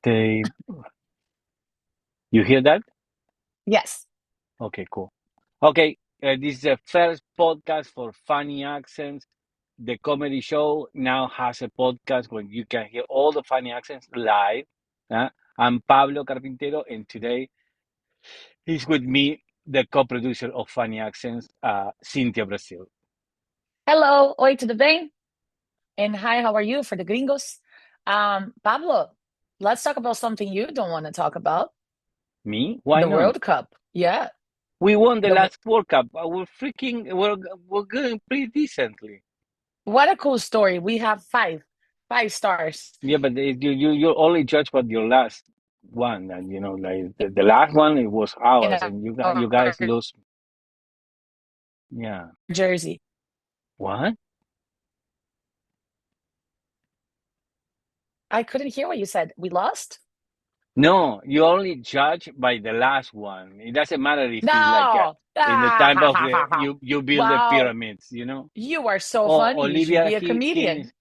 They, you hear that? Yes. Okay, cool. Okay, this is the first podcast for Funny Accents. The comedy show now has a podcast where you can hear all the funny accents live. I'm Pablo Carpintero, and today he's with me, the co-producer of Funny Accents, Cynthia Brazil. Hello, oi to the bem, and hi, how are you for the gringos? Pablo, let's talk about something you don't want to talk about, Me? Why the not? World Cup. Yeah. We won the The last World Cup. We're going pretty decently. What a cool story. We have five stars. Yeah, but you only judge what your last one, and like the last one it was in ours, and you our guys lose. Yeah. jersey. What? I couldn't hear what you said. We lost? No, you only judge by the last one. It doesn't matter if it's like No. in the Ah, time ha, of ha, the ha, ha. you build the Wow, pyramids. you are so Oh, funny. You should be a comedian.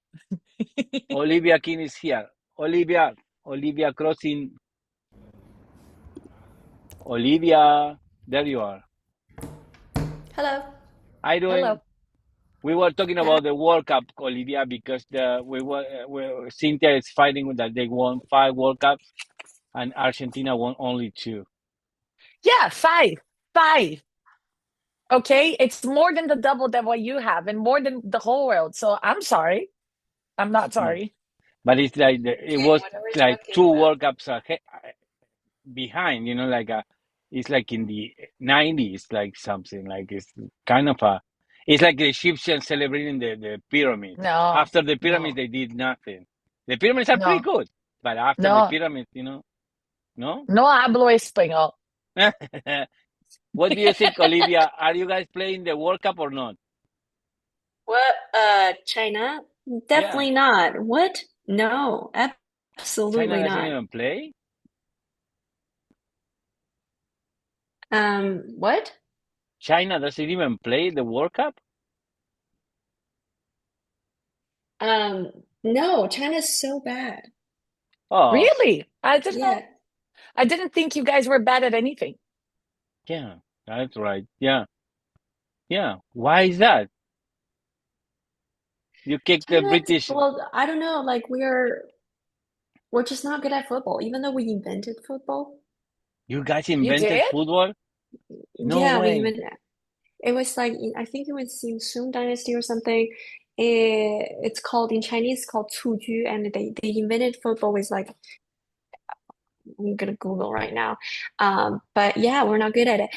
Olivia King is here. Olivia Crossing. Olivia, there you are. Hello. How you doing? Hello. We were talking Hi. about the World Cup, Olivia, because Cynthia is fighting with that they won 5 World Cups and Argentina won only two. Yeah, five. Okay, it's more than the double that what you have, and more than the whole world. So I'm sorry. I'm not Yeah, sorry. but it's like it Okay, was what are we like talking two about? World Cups behind. It's like in the 90s, like something like it's kind of a. It's like the Egyptians celebrating the pyramids. No, After the pyramids, no, they did nothing. The pyramids are pretty no, good, but after the no, pyramids, no. no hablo español. What do you think, Olivia? Are you guys playing the World Cup or not? What? China? Yeah, Definitely not. What? No, China absolutely doesn't not. even play. What? China doesn't even play the World Cup. Um, no, China's so bad. Oh, Really? I didn't know. Yeah. I didn't think you guys were bad at anything. yeah, that's right. Yeah, yeah. Why is that? You kicked the China, British. well, I don't know, like we're just not good at football, even though we invented football. You guys You invented did? football? No Yeah, we way. even it was like I think it was in Song Dynasty or something. It's called in Chinese called 蹴鞠, and they invented football with like I'm gonna Google right now. But yeah, we're not good at it.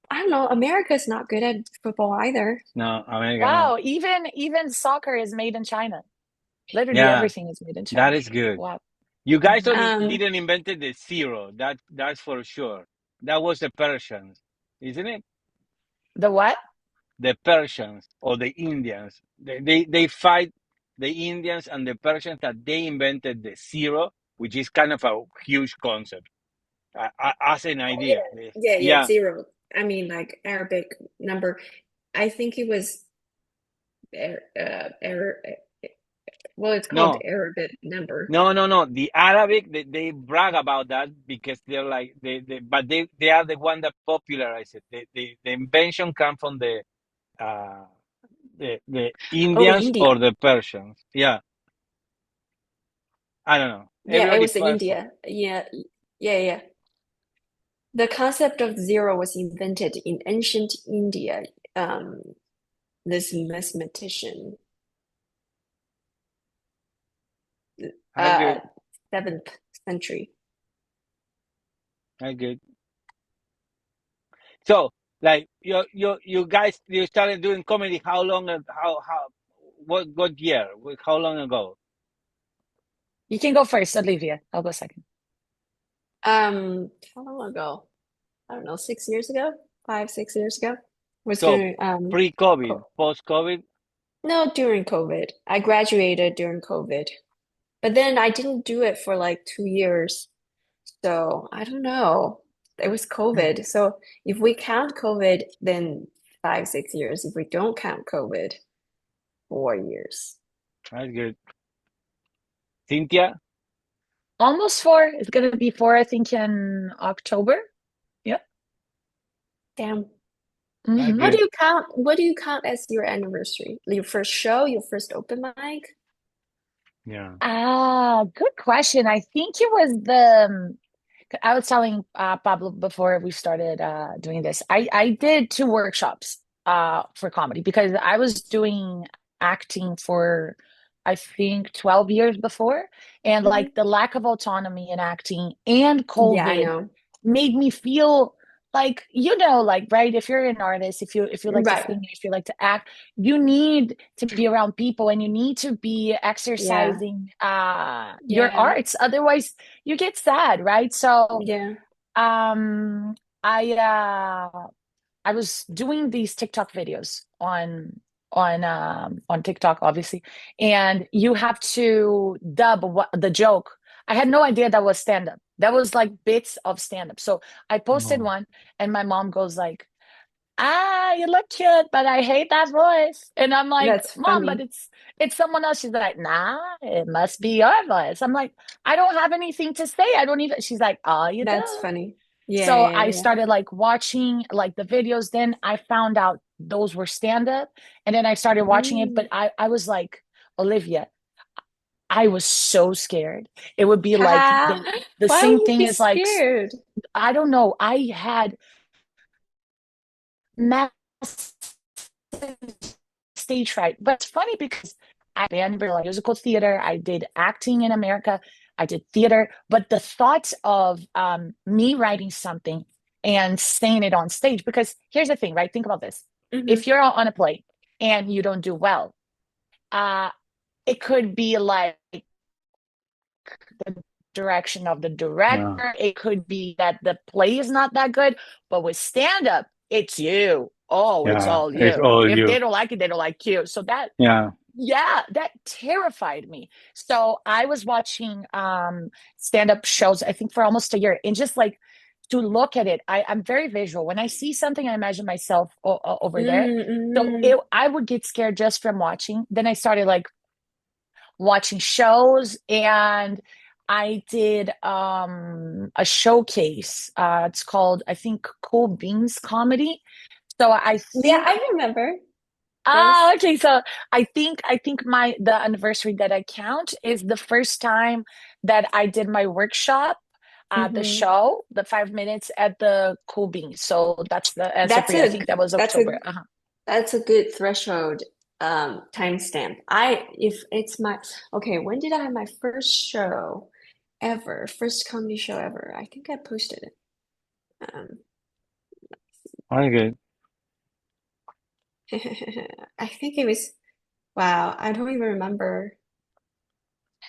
I don't know. America's not good at football either. No, America, no. Wow. Even soccer is made in China. Literally Yeah, everything is made in that China. is good. Wow. You guys Mhm. only Um, didn't invented the zero. That's for sure. That was the Persians, isn't it? The what? The Persians or the Indians. They fight the Indians and the Persians that they invented the zero, which is kind of a huge concept as an oh yeah, idea. yeah, Yeah, zero. I mean, like Arabic number. I think it was er, well, it's called no, Arabic number. no. The Arabic they brag about that because they're like but they are the one that popularized it. The invention come from uh, the Oh, Indians or India. the Persians. Yeah, I don't know. Yeah, it Everybody was the fights. India. Yeah. The concept of zero was invented in ancient India. Um, this mathematician, I uh, good. 7th century. I good. So, like you guys, you started doing comedy. How long? How? What year? How long ago? You can go first, Olivia. I'll go second. How long ago? I don't know, 6 years ago, 5, 6 years ago. Was So during pre-COVID, co post-COVID. no, during COVID. I graduated during COVID, but then I didn't do it for like 2 years. So I don't know. It was COVID. So if we count COVID, then 5, 6 years. If we don't count COVID, 4 years. That's good. Cynthia, Almost four. It's gonna be four, I think, in October. Yep. Damn. What Okay. do you count? What do you count as your anniversary? Your first show, your first open mic? Yeah. Good question. I think it was the I was telling Pablo before we started doing this. I did two workshops for comedy because I was doing acting for I think 12 years before, and Hmm. like the lack of autonomy in acting and Yeah, I COVID know. made me feel like, like, right, if you're an artist, if you like to Right. sing, if you like to act, you need to be around people and you need to be Yeah. exercising your Yeah. arts, otherwise you get sad, right? So Yeah. um i uh I was doing these TikTok videos on TikTok, obviously, and you have to dub what the joke. I had no idea that was stand up. That was like bits of stand up. So I posted Oh, one, and my mom goes like, you look cute, but I hate that voice. And I'm like, That's Mom, but funny. it's someone else. She's like, nah, it must be your voice. I'm like, I don't have anything to say. I don't even. She's like, oh, you do. That's funny. Yeah, So yeah, I yeah. started like watching like the videos. Then I found out those were stand up, and then I started watching it. But Mm. I was like, Olivia, I was so scared. It would be like the Why same would you thing be as like scared? I don't know. I had massive stage fright. But it's funny because I been like musical theater. I did acting in America. I did theater. But the thoughts of me writing something and saying it on stage, because here's the thing, right? Think about this. If Hmm. you're on a play and you don't do well, uh, it could be like the direction of the yeah. director. It could be that the play is not that good. But with stand up, it's you. Oh, it's Yeah. all It's you. all If they you. don't like it, they don't like you. So that Yeah. yeah, that terrified me. So I was watching stand-up shows, I think for almost a year, and just like to look at it, I'm very visual. When I see something, I imagine myself over there. So Mm-hmm. I would get scared just from watching. Then I started like watching shows, and I did a showcase. It's called, I think, Cool Beans Comedy. So I Yeah, think I remember Ah, this. okay. So I think my the anniversary that I count is the first time that I did my workshop, the Hmm. show, the 5 minutes at the Cool Beans. So that's the answer for That's you. I a think that was that's a October. that's a good threshold timestamp. I if it's my okay, when did I have my first show ever? First comedy show ever. I think I posted it. Um, Okay. I think it was wow, I don't even remember.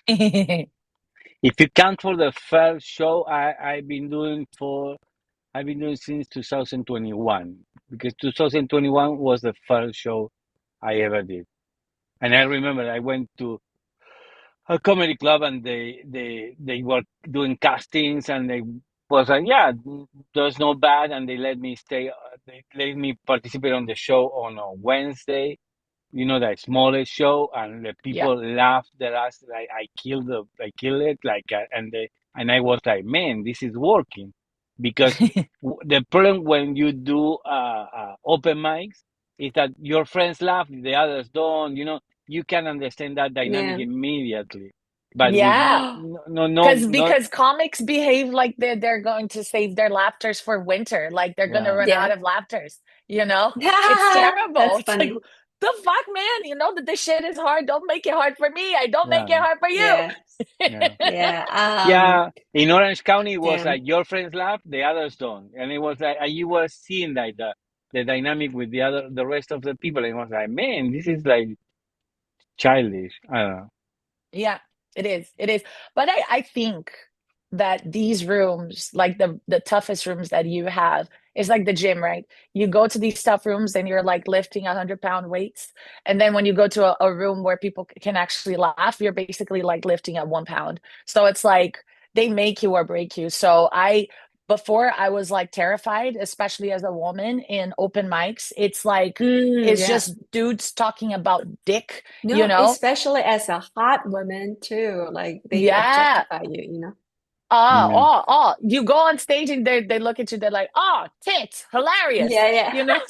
If you count for the first show, I've been doing since 2021 because 2021 was the first show I ever did. And I remember I went to a comedy club and they were doing castings and they was like, yeah, there's no bad, and they let me stay. They let me participate on the show on a Wednesday, the smallest show, and the Yeah. people laughed their ass like I killed it, like, and I was like, man, this is working, because the problem when you do open mics is that your friends laugh, the others don't. You can understand that dynamic Yeah. immediately, but with Yeah. no, no, no, not, Because comics behave like they're going to save their laughters for winter, like they're gonna yeah, run out Yeah. of laughters, you know? It's terrible. That's It's like funny. the fuck, man, you know that this shit is hard. Don't make it hard for me. I don't make it yeah, hard for Yeah. yeah. you. Yeah. Yeah, in Orange County, it was like Damn. your friends laugh, the others don't, and it was like you were seeing like the dynamic with the rest of the people, and it was like, man, this is like childish. I don't know. Yeah, it is. It is. But I think that these rooms, like the toughest rooms that you have, is like the gym, right? You go to these tough rooms and you're like lifting 100-pound weights. And then when you go to a room where people can actually laugh, you're basically like lifting at 1 pound. So it's like they make you or break you. So before I was like terrified, especially as a woman in open mics. It's like, Mm, it's yeah. just dudes talking about dick, you No, know? especially as a hot woman too. Like they Yeah. objectify you, you know? Yeah. You go on stage and they look at you, they're like, oh, tits, hilarious. Yeah, yeah. You know,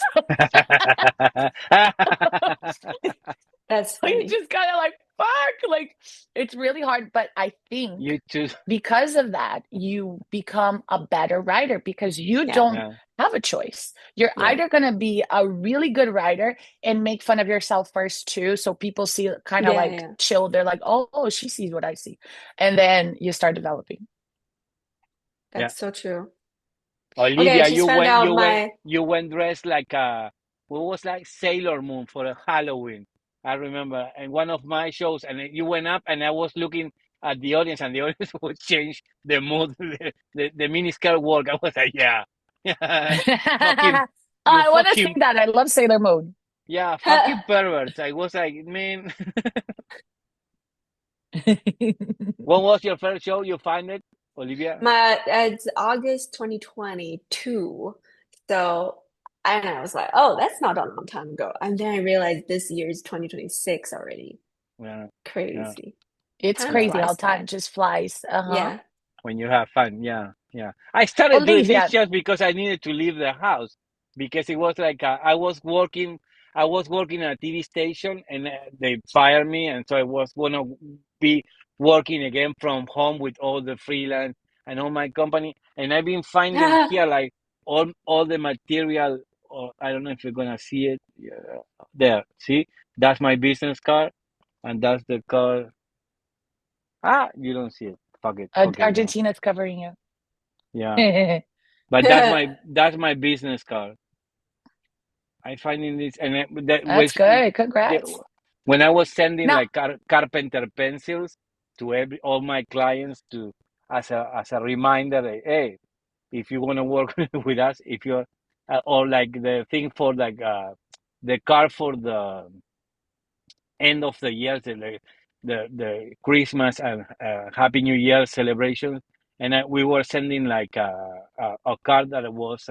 That's you funny. just kind of like, fuck, like it's really hard. But I think You choose. because of that, you become a better writer because you Yeah, don't Yeah. have a choice. You're yeah, either going to be a really good writer and make fun of yourself first too. So people see kind of yeah, like yeah. chill. They're like, oh, she sees what I see. And then you start developing. Yeah. That's so true. Okay, I Olivia, just found out my you went dressed like a what was like Sailor Moon for a Halloween. I remember in one of my shows, and you went up, and I was looking at the audience, and the audience would change the mood, the miniskirt work. I was like, yeah, yeah, fucking, you I want to fucking, sing that. I love Sailor Moon. yeah, fucking perverts. I was like, man, when was your first show? You find it, Olivia? my it's August 2022. So and I was like, oh, that's not a long time ago. And then I realized this year is 2026 already. Yeah, yeah. Crazy. It's Time crazy how flies time by. just flies. Uh-huh. Yeah. When you have fun, yeah, yeah. I started doing this Olivia, just because I needed to leave the house because it was like I was working at a TV station, and they fired me, and so I was gonna be working again from home with all the freelance and all my company, and I've been finding here like all the material. Or I don't know if you're gonna see it. Yeah, there, see, that's my business card, and that's the card. Ah, you don't see it. Fuck it. Okay, no. Argentina's covering you. Yeah. But that's my business card. I find in this and that That's was good. the, Congrats. when I was sending Now, like carpenter pencils to all my clients to as a reminder, that, hey, if you want to work with us, if you're or like the thing for like the card for the end of the year, the Christmas and Happy New Year celebrations, and we were sending like a card that was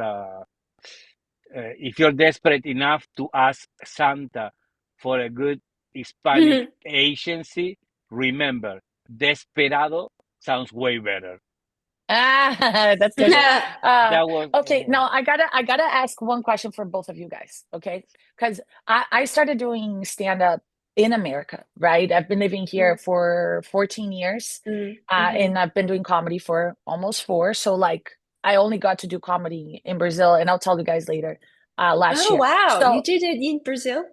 if you're desperate enough to ask Santa for a good Hispanic agency, remember, desperado sounds way better. that's good. Uh, That was okay, now I gotta ask one question for both of you guys, okay? Because I started doing stand-up in America, right? I've been living here Mm, for 14 years, mhm. and I've been doing comedy for almost four. So like I only got to do comedy in Brazil, and I'll tell you guys later, last Oh year. wow, you So did it in Brazil?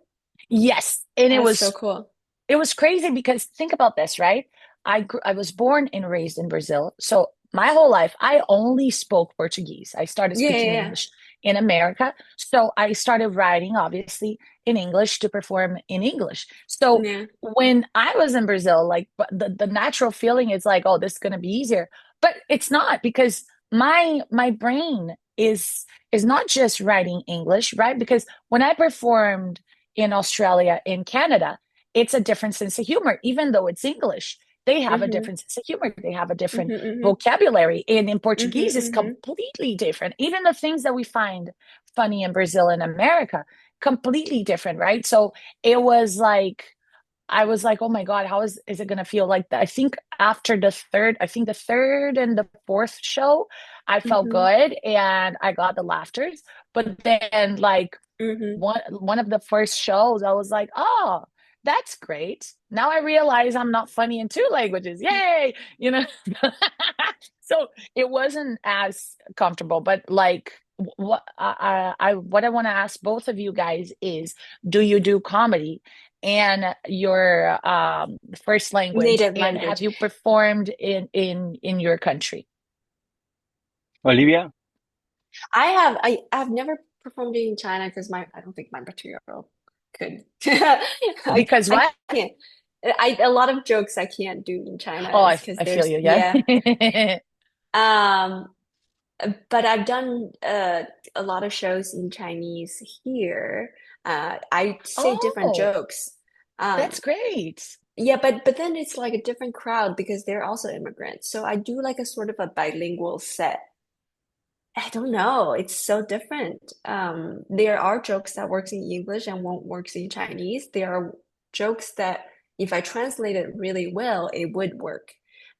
yes, and That's so cool. it was crazy because think about this, right? I was born and raised in Brazil. So my whole life, I only spoke Portuguese. I started Yeah, speaking yeah, English in America. So I started writing, obviously, in English to perform in English. So yeah. when I was in Brazil, like the natural feeling is like, oh, this is going to be easier. But it's not because my brain is not just writing English, right? Because when I performed in Australia, in Canada, it's a different sense of humor, even though it's English. They have a Mm-hmm. different sense of humor. They have a different Mm-hmm. vocabulary. And in Portuguese, it's Mm-hmm. completely different. Even the things that we find funny in Brazil and America, completely different, right? So it was like, I was like, oh my God, how is it gonna feel like that? I think after the third and the fourth show, I felt Mm-hmm. good and I got the laughters. But then like Mm-hmm. one of the first shows, I was like, oh, that's great. Now I realize I'm not funny in two languages. Yay! You know. So it wasn't as comfortable, but like what I want to ask both of you guys is, do you do comedy and your first language, Native and have language. you performed in your country? Olivia. I've never performed in China because my I don't think my material could. Because I what? can't. A lot of jokes I can't do in China Oh, is because I feel there's you. yeah. Yeah. Um, but I've done a lot of shows in Chinese here. I say different Oh, jokes. Um, that's great. yeah, but then it's like a different crowd because they're also immigrants. So I do like a sort of a bilingual set. I don't know. It's so different. There are jokes that works in English and won't works in Chinese. There are jokes that if I translate it really well, it would work.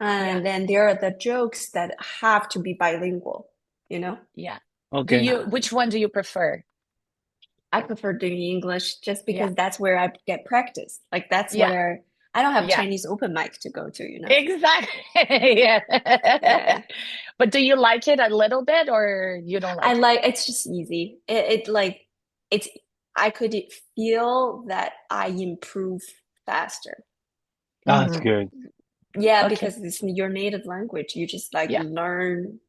And then there are the jokes that have to be bilingual, you know? Yeah. Okay. Which one do you prefer? I prefer doing English just Yeah. because that's where I get practice. Like that's Yeah. where I don't have Yeah. Chinese open mic to go to, you know? Exactly. Yeah. Yeah. But do you like it a little bit or you don't I like it? like it's just easy. It like it's I could feel that I improve faster. That's Mhm. good. Yeah, Okay. because it's your native language. You just like Yeah. learn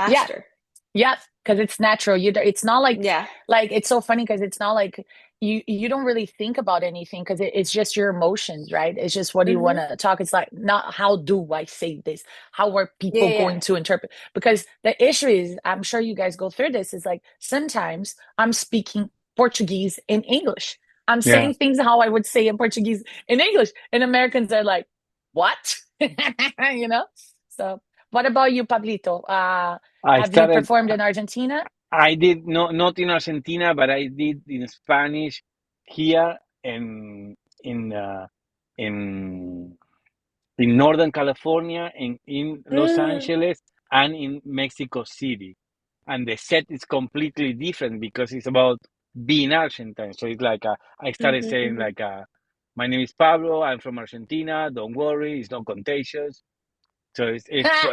Yeah. faster. Yeah. Because it's natural. It's not Yeah. like it's so funny because it's not like you don't really think about anything because it's just your emotions, right? It's just what do you want Mm-hmm. to talk. It's like not how do I say this? How are Yeah, people yeah. going to interpret? Because the issue is, I'm sure you guys go through this, is like sometimes I'm speaking Portuguese in English. I'm Yeah. saying things how I would say in Portuguese in English. And Americans are like, what? You know? So what about you, Pablito? I Have you started. performed in Argentina? I did not in Argentina, but I did in Spanish here in in in Northern California, in Los Mm. Angeles, and in Mexico City. And the set is completely different because it's about being Argentine. So it's like I started Mm-hmm, saying mm-hmm. like my name is Pablo. I'm from Argentina. Don't worry, it's not contagious. So it's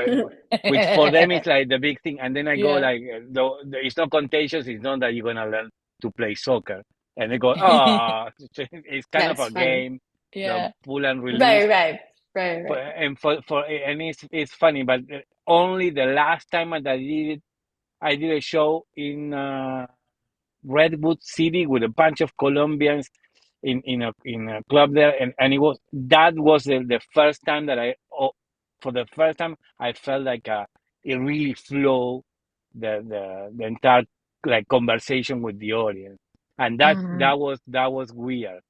which for them is like the big thing. And then I go Yeah. like, it's not contagious. It's not that you're gonna learn to play soccer. And they go, ah, it's kind of That's a funny. game, Yeah. pull and release. Right, right, right, But right. and for and it's funny, but only the last time that I did it, I did a show in Redwood City with a bunch of Colombians in a club there, and that was the first time that for the first time I felt like it really flowed the entire like conversation with the audience, and Hmm. that was weird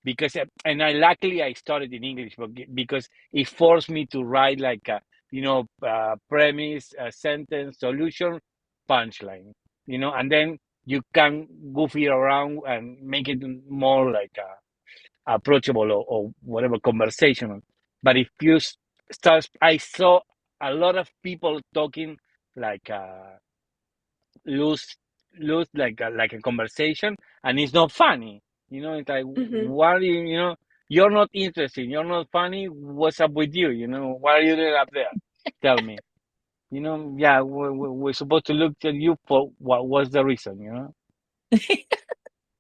because and I luckily I started in English because it forced me to write like a premise, sentence, solution, punchline, and then you can goofy around and make it more like approachable or whatever conversational. But if you start, I saw a lot of people talking like loose, loose like a conversation, and it's not funny. It's like Mm-hmm. what are you, you're not interesting, you're not funny. What's up with you? What are you doing up there? Tell me. Yeah, we're supposed to look at you for what was the reason,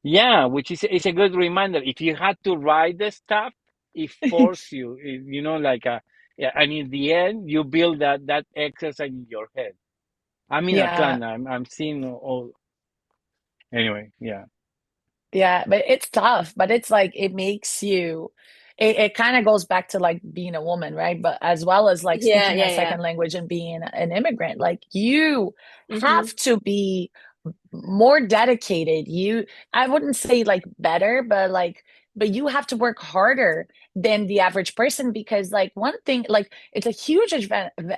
Yeah, which is it's a good reminder. If you had to write the stuff, it forces you, like yeah, and in the end, you build that exercise in your head. I'm in Yeah. Atlanta. I'm seeing all. Anyway, yeah, Yeah. But it's tough, but it's like it makes you it kind of goes back to like being a woman, right? But as well as like Yeah, speaking a yeah, yeah. second language and being an immigrant, like you Mm-hmm. have to be more dedicated. I wouldn't say like better, but you have to work harder than the average person because like one thing, like it's a huge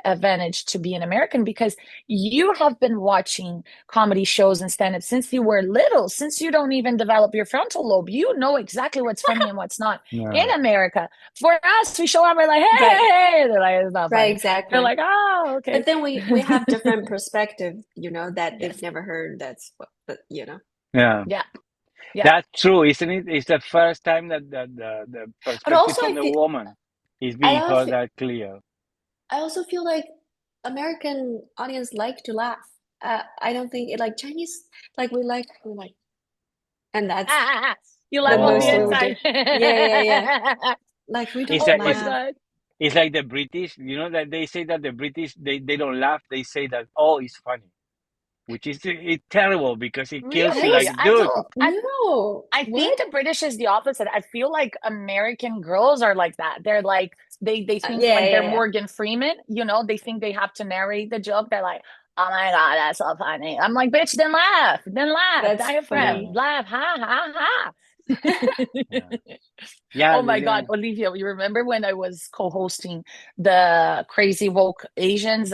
advantage to be an American because you have been watching comedy shows and stand up since you were little, since you don't even develop your frontal lobe. You know exactly what's funny and what's not in yeah, America. For us, we show up, we're like, hey, Right, hey, hey. They're like, it's not right, funny. They're exactly. like, oh, But okay. then we have different perspective, that they've Yes. never heard. That's what, but. yeah. Yeah. Yeah. That's true, isn't it? It's the first time that the But perspective also from the woman is I being heard also that clear. I also feel like American audience like to laugh. I don't think it like Chinese like we like, and that's You the laugh on the most we Oh, would do. inside. Yeah, yeah, yeah. Like we it's don't Oh like my it's laugh. God. it's like the British. That they say that the British they don't laugh. They say that oh, it's funny, which is it's terrible because it kills I you. Really? Like, was dude, no. I think What? the British is the opposite. I feel like American girls are like that. They're like they think Yeah, like they're yeah, yeah. Morgan Freeman, they think they have to narrate the joke. They're like, "Oh my God, that's so funny." I'm like, "Bitch, then laugh. Then laugh. That's Diaphragm. funny. yeah, Laugh. Ha ha ha." yeah, yeah, Oh my God, Olivia, you remember when I was co-hosting the Crazy Woke Asians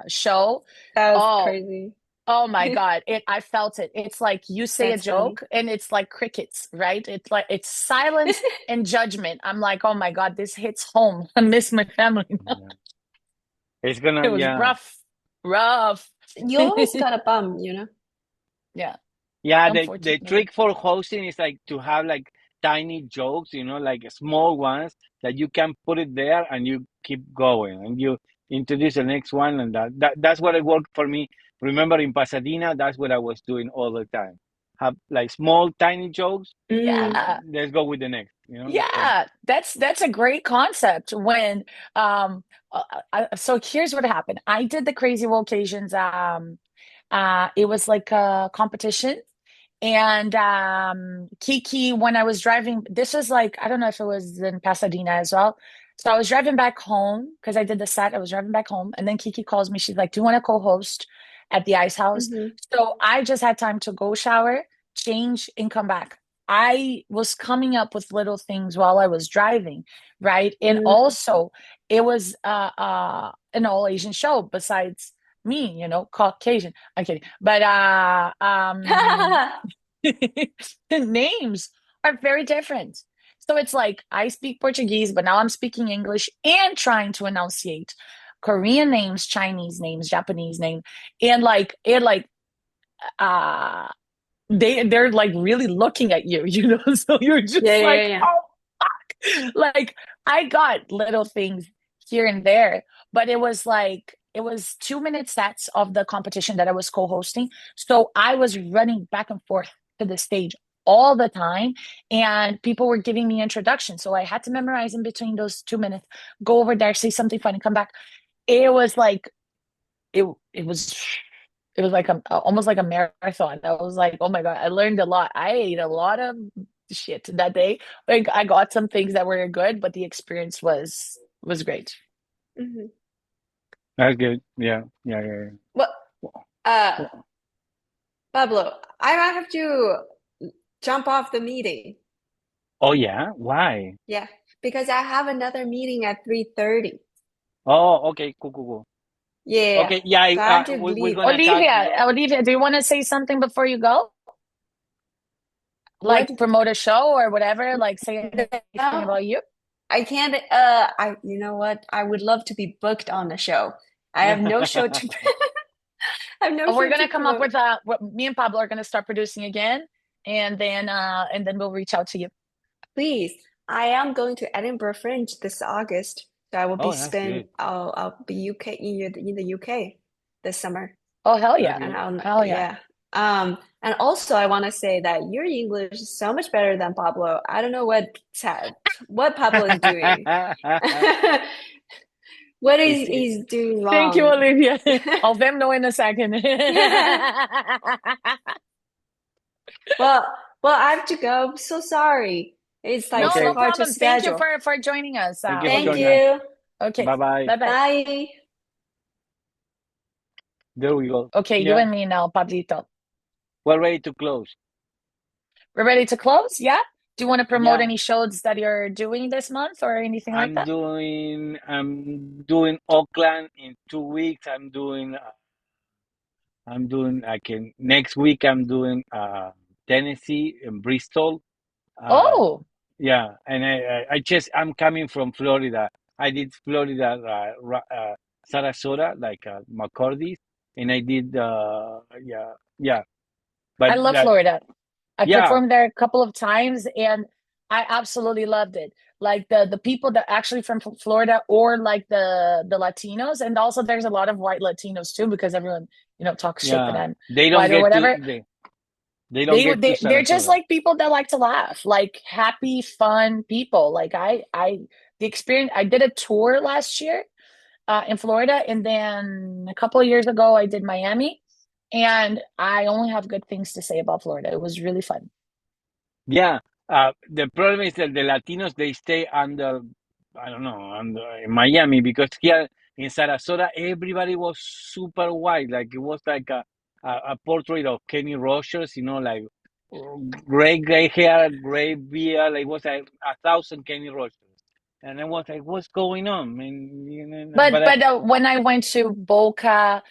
show? That was Oh, crazy. oh my God. I felt it. It's like you say a That's funny. joke and it's like crickets, right? It's like it's silence and judgment. I'm like, oh my God, this hits home. I miss my family now. yeah. It's It gonna, was yeah. rough. You always got a bum, you know? Yeah, Yeah, the unfortunately. trick for hosting is like to have like tiny jokes, like small ones that you can put it there and you keep going and you introduce the next one, and that's what it worked for me. Remember in Pasadena, that's what I was doing all the time. Have like small tiny jokes and Yeah. let's go with the next. So Yeah, that's a great concept. When so here's what happened. I did the Crazy Vocations. It was like a competition, and Kiki, when I was driving, this was like, I don't know if it was in Pasadena as well. So I was driving back home because I did the set. I was driving back home, and then Kiki calls me. She's like, "Do you want to co-host at the Ice House?" Mm-hmm. So I just had time to go shower, change, and come back. I was coming up with little things while I was driving, right? And Mm. also, it was an all Asian show besides me, Caucasian. I'm kidding. But the names are very different. So it's like I speak Portuguese, but now I'm speaking English and trying to enunciate Korean names, Chinese names, Japanese name, and like it like uh they're like really looking at you, so you're Yeah, just yeah, like, yeah. oh fuck. Like I got little things here and there, but it was 2 minute sets of the competition that I was co-hosting. So I was running back and forth to the stage all the time, and people were giving me introductions. So I had to memorize in between those 2 minutes, go over there, say something funny, come back. It was like it it was it was like almost like a marathon. I was like, oh my God, I learned a lot. I ate a lot of shit that day. Like I got some things that were good, but the experience was great. Mm-hmm. that's good. Yeah, yeah, yeah, yeah. Well, Well, uh, well, Pablo, I might have to jump off the meeting. oh yeah, why? Yeah, because I have another meeting at 3:30. Oh, okay, cool, cool, cool. Yeah, Okay, yeah, so I have to we're leave. gonna talk. Olivia, do you want to say something before you go? What? Like promote a show or whatever? Like say anything No, about you? I can't. You know what? I would love to be booked on the show. I have no show to, I have no We're show to gonna come up promote. with me and Pablo are gonna start producing again, and then we'll reach out to you. Please, I am going to Edinburgh Fringe this August, so I will be Oh, that's spend. good. I'll be UK in the UK this summer. Oh hell That's yeah. And good. I'll, Hell yeah. yeah. And also I want to say that your English is so much better than Pablo. I don't know what Pablo is doing. What is It's he's doing Thank you, wrong. Olivia. I'll them know in a second. Well, I have to go. I'm so sorry. It's like No, so no okay. hard to problem. Thank you schedule. for joining us, Thank you for Thank joining Olivia. us. you. Okay, Bye bye. bye bye. Bye. There we go. Okay, you Yeah, and me now, Pablito. we're ready to close. We're ready to close? Yeah? Do you want to promote Yeah, any shows that you're doing this month or anything like that? I'm doing Oakland in 2 weeks. I'm doing like next week. I'm doing Tennessee and Bristol. Uh, Oh, yeah, and I'm coming from Florida. I did Florida, Sarasota, like McCordy's, and I did yeah, yeah, but I love that Florida. I yeah, performed there a couple of times and I absolutely loved it. Like the people that actually from Florida, or like the Latinos, and also there's a lot of white Latinos too because everyone, talks shit that yeah, I'm they don't white or get to whatever. they don't They get to they're just Sarasota. like people that like to laugh, like happy, fun people. Like the experience. I did a tour last year in Florida, and then a couple of years ago I did Miami, and I only have good things to say about Florida. It was really fun. Yeah, the problem is that the Latinos they stay under, I don't know, under in Miami, because here in Sarasota everybody was super white, like it was like a portrait of Kenny Rogers, like gray hair, gray beard, like it was like 1,000 Kenny Rogers, and I was like, what's going on, man? But But but when I went to Boca,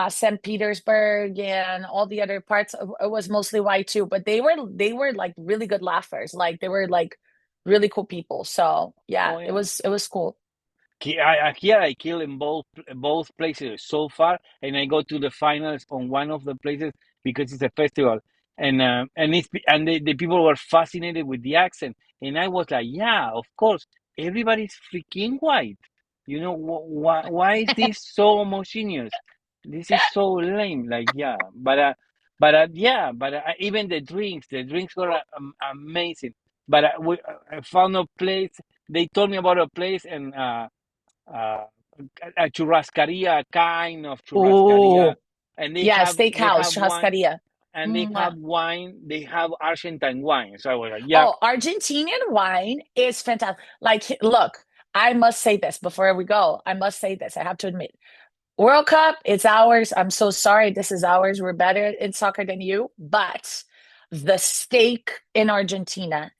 St. Petersburg, and all the other parts, it was mostly white too. But they were like really good laughers. Like they were like really cool people. So yeah, oh it yeah, was it was cool. Here I kill in both places so far, and I go to the finals on one of the places because it's a festival, and the people were fascinated with the accent, and I was like, yeah, of course, everybody's freaking white. Why is this so homogeneous? This is so lame. Like, yeah, even the drinks were amazing. But I found a place. They told me about a place, and uh, a churrascaria, kind of churrascaria, Oh, and yeah, they steakhouse, have wine, churrascaria. and they have Mwah. wine. They have Argentine wine. So I was like, yeah, Oh, Argentinian wine is fantastic. Like, look, I must say this before we go. I must say this. I have to admit, World Cup, it's ours. I'm so sorry. This is ours. We're better in soccer than you. But the steak in Argentina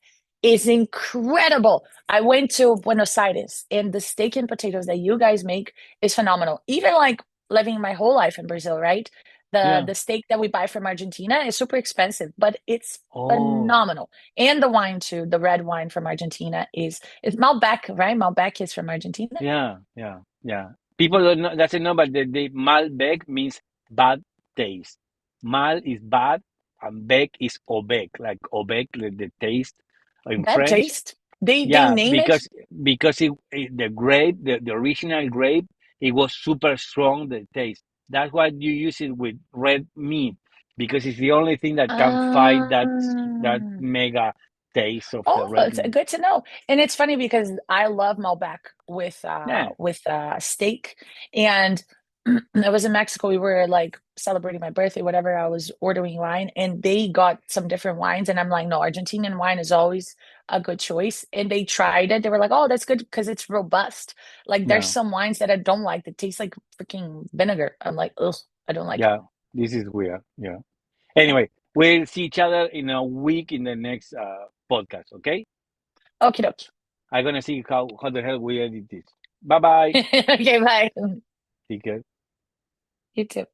is incredible. I went to Buenos Aires, and the steak and potatoes that you guys make is phenomenal. Even like living my whole life in Brazil, right? The yeah. the steak that we buy from Argentina is super expensive, but it's Oh, phenomenal. And the wine too, the red wine from Argentina is Malbec, right? Malbec is from Argentina. yeah, yeah, yeah. People don't know, doesn't know, but the Malbec means bad taste. Mal is bad, and bec is obec, like obec, like the taste in Bad French. taste. They Yeah, name it. because the grape, the original grape, it was super strong, the taste. That's why you use it with red meat, because it's the only thing that can fight Ah. that mega taste of the Oh, red it's meat. good to know. And it's funny because I love Malbec Yeah, with steak. And I was in Mexico. We were like celebrating my birthday, whatever. I was ordering wine, and they got some different wines, and I'm like, no, Argentinian wine is always a good choice. And they tried it. They were like, oh, that's good because it's robust. Like there's yeah, some wines that I don't like that taste like freaking vinegar. I'm like, ugh, I don't like it. yeah. This is weird. Yeah. Anyway, we'll see each other in a week in the next podcast. Okay. Okie dokie. I'm gonna see how the hell we edit this. Bye bye. Okay, bye. Take care. You too.